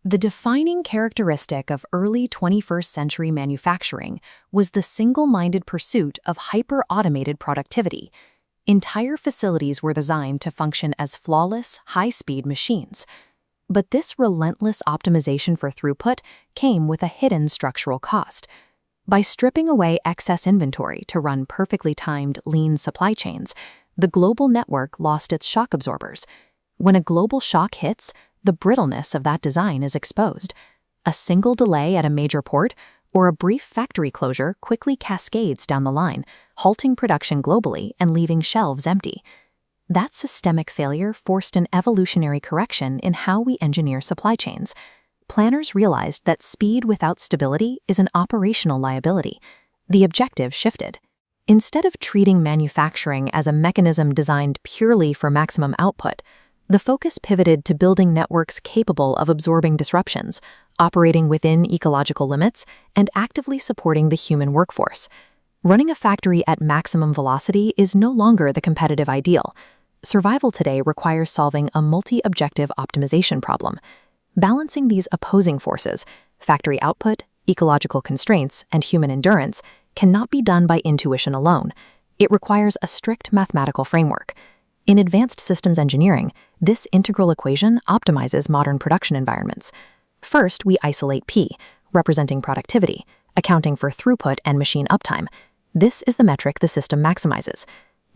The defining characteristic of early 21st century manufacturing was the single-minded pursuit of hyper-automated productivity. Entire facilities were designed to function as flawless, high-speed machines. But this relentless optimization for throughput came with a hidden structural cost. By stripping away excess inventory to run perfectly timed, lean supply chains, the global network lost its shock absorbers. When a global shock hits, the brittleness of that design is exposed. A single delay at a major port or a brief factory closure quickly cascades down the line, halting production globally and leaving shelves empty. That systemic failure forced an evolutionary correction in how we engineer supply chains. Planners realized that speed without stability is an operational liability. The objective shifted. Instead of treating manufacturing as a mechanism designed purely for maximum output, the focus pivoted to building networks capable of absorbing disruptions, operating within ecological limits, and actively supporting the human workforce. Running a factory at maximum velocity is no longer the competitive ideal. Survival today requires solving a multi-objective optimization problem. Balancing these opposing forces, factory output, ecological constraints, and human endurance, cannot be done by intuition alone. It requires a strict mathematical framework. In advanced systems engineering, this integral equation optimizes modern production environments. First, we isolate P, representing productivity, accounting for throughput and machine uptime. This is the metric the system maximizes.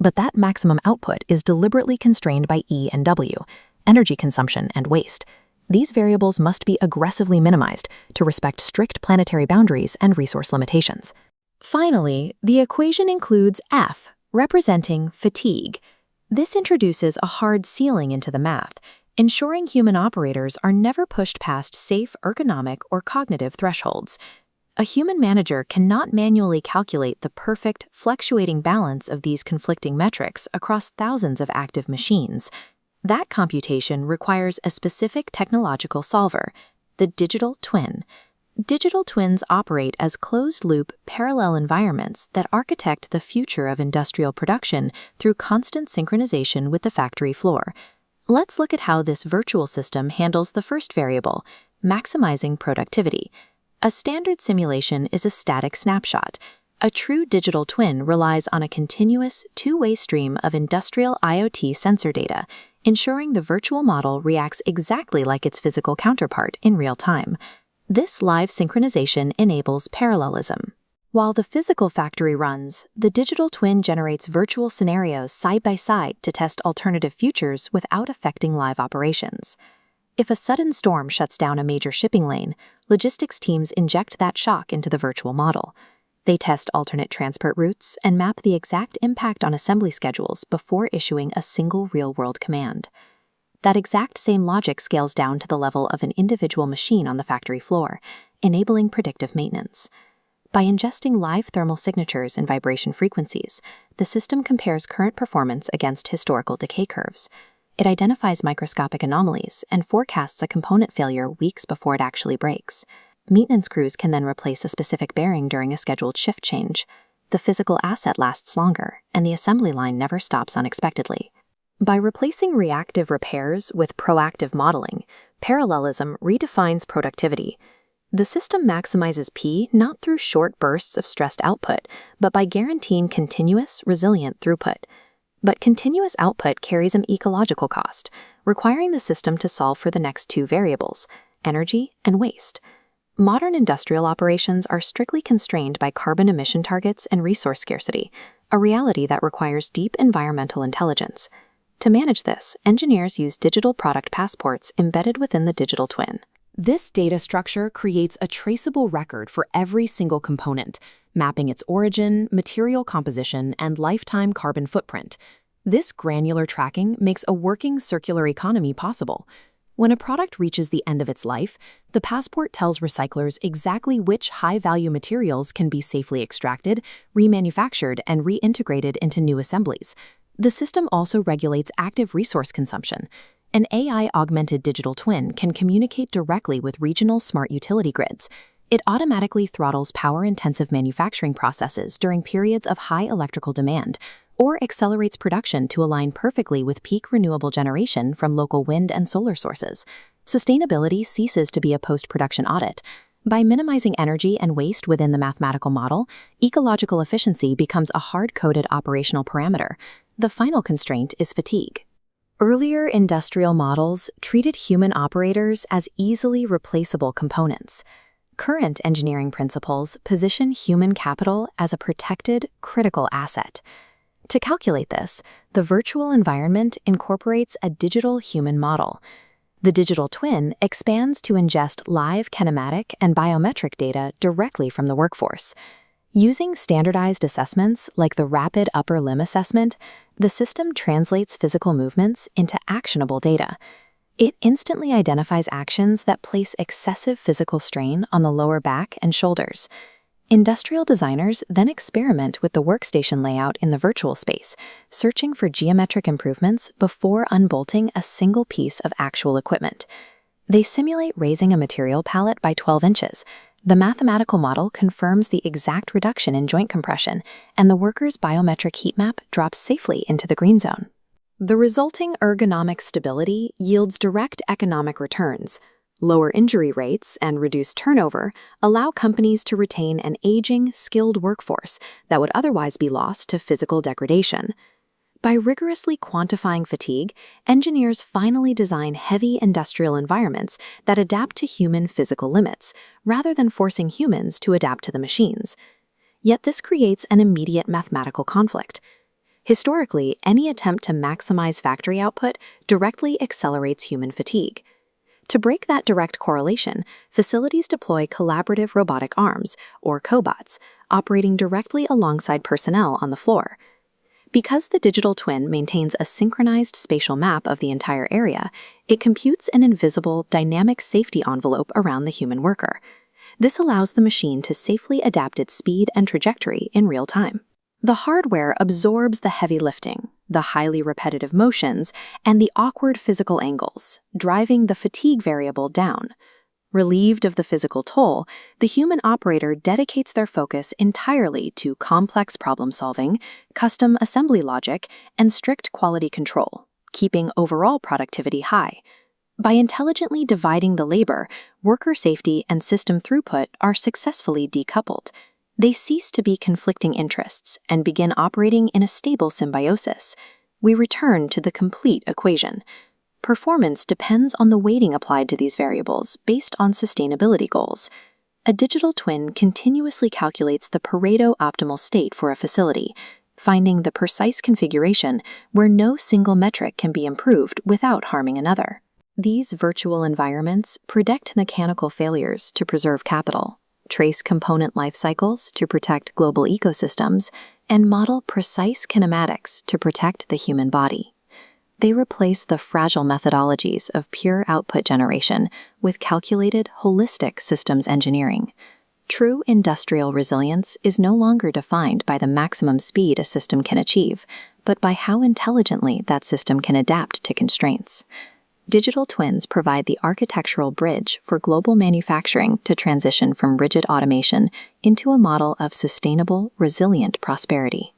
But that maximum output is deliberately constrained by E and W, energy consumption and waste. These variables must be aggressively minimized to respect strict planetary boundaries and resource limitations. Finally, the equation includes F, representing fatigue. This introduces a hard ceiling into the math, ensuring human operators are never pushed past safe ergonomic or cognitive thresholds. A human manager cannot manually calculate the perfect, fluctuating balance of these conflicting metrics across thousands of active machines. That computation requires a specific technological solver, the digital twin. Digital twins operate as closed-loop, parallel environments that architect the future of industrial production through constant synchronization with the factory floor. Let's look at how this virtual system handles the first variable, maximizing productivity. A standard simulation is a static snapshot. A true digital twin relies on a continuous, two-way stream of industrial IoT sensor data, ensuring the virtual model reacts exactly like its physical counterpart in real time. This live synchronization enables parallelism. While the physical factory runs, the digital twin generates virtual scenarios side by side to test alternative futures without affecting live operations. If a sudden storm shuts down a major shipping lane, logistics teams inject that shock into the virtual model. They test alternate transport routes and map the exact impact on assembly schedules before issuing a single real-world command. That exact same logic scales down to the level of an individual machine on the factory floor, enabling predictive maintenance. By ingesting live thermal signatures and vibration frequencies, the system compares current performance against historical decay curves. It identifies microscopic anomalies and forecasts a component failure weeks before it actually breaks. Maintenance crews can then replace a specific bearing during a scheduled shift change. The physical asset lasts longer, and the assembly line never stops unexpectedly. By replacing reactive repairs with proactive modeling, parallelism redefines productivity. The system maximizes P not through short bursts of stressed output, but by guaranteeing continuous, resilient throughput. But continuous output carries an ecological cost, requiring the system to solve for the next two variables, energy and waste. Modern industrial operations are strictly constrained by carbon emission targets and resource scarcity, a reality that requires deep environmental intelligence. To manage this, engineers use digital product passports embedded within the digital twin. This data structure creates a traceable record for every single component, mapping its origin, material composition, and lifetime carbon footprint. This granular tracking makes a working circular economy possible. When a product reaches the end of its life, the passport tells recyclers exactly which high-value materials can be safely extracted, remanufactured, and reintegrated into new assemblies. The system also regulates active resource consumption. An AI-augmented digital twin can communicate directly with regional smart utility grids. It automatically throttles power-intensive manufacturing processes during periods of high electrical demand, or accelerates production to align perfectly with peak renewable generation from local wind and solar sources. Sustainability ceases to be a post-production audit. By minimizing energy and waste within the mathematical model, ecological efficiency becomes a hard-coded operational parameter. The final constraint is fatigue. Earlier industrial models treated human operators as easily replaceable components. Current engineering principles position human capital as a protected, critical asset. To calculate this, the virtual environment incorporates a digital human model. The digital twin expands to ingest live kinematic and biometric data directly from the workforce. Using standardized assessments like the Rapid Upper Limb Assessment, the system translates physical movements into actionable data. It instantly identifies actions that place excessive physical strain on the lower back and shoulders. Industrial designers then experiment with the workstation layout in the virtual space, searching for geometric improvements before unbolting a single piece of actual equipment. They simulate raising a material pallet by 12 inches. The mathematical model confirms the exact reduction in joint compression, and the worker's biometric heat map drops safely into the green zone. The resulting ergonomic stability yields direct economic returns. Lower injury rates and reduced turnover allow companies to retain an aging, skilled workforce that would otherwise be lost to physical degradation. By rigorously quantifying fatigue, engineers finally design heavy industrial environments that adapt to human physical limits, rather than forcing humans to adapt to the machines. Yet this creates an immediate mathematical conflict. Historically, any attempt to maximize factory output directly accelerates human fatigue. To break that direct correlation, facilities deploy collaborative robotic arms, or cobots, operating directly alongside personnel on the floor. Because the digital twin maintains a synchronized spatial map of the entire area, it computes an invisible, dynamic safety envelope around the human worker. This allows the machine to safely adapt its speed and trajectory in real time. The hardware absorbs the heavy lifting, the highly repetitive motions, and the awkward physical angles, driving the fatigue variable down. Relieved of the physical toll, the human operator dedicates their focus entirely to complex problem-solving, custom assembly logic, and strict quality control, keeping overall productivity high. By intelligently dividing the labor, worker safety and system throughput are successfully decoupled. They cease to be conflicting interests and begin operating in a stable symbiosis. We return to the complete equation. Performance depends on the weighting applied to these variables based on sustainability goals. A digital twin continuously calculates the Pareto optimal state for a facility, finding the precise configuration where no single metric can be improved without harming another. These virtual environments predict mechanical failures to preserve capital, trace component life cycles to protect global ecosystems, and model precise kinematics to protect the human body. They replace the fragile methodologies of pure output generation with calculated, holistic systems engineering. True industrial resilience is no longer defined by the maximum speed a system can achieve, but by how intelligently that system can adapt to constraints. Digital twins provide the architectural bridge for global manufacturing to transition from rigid automation into a model of sustainable, resilient prosperity.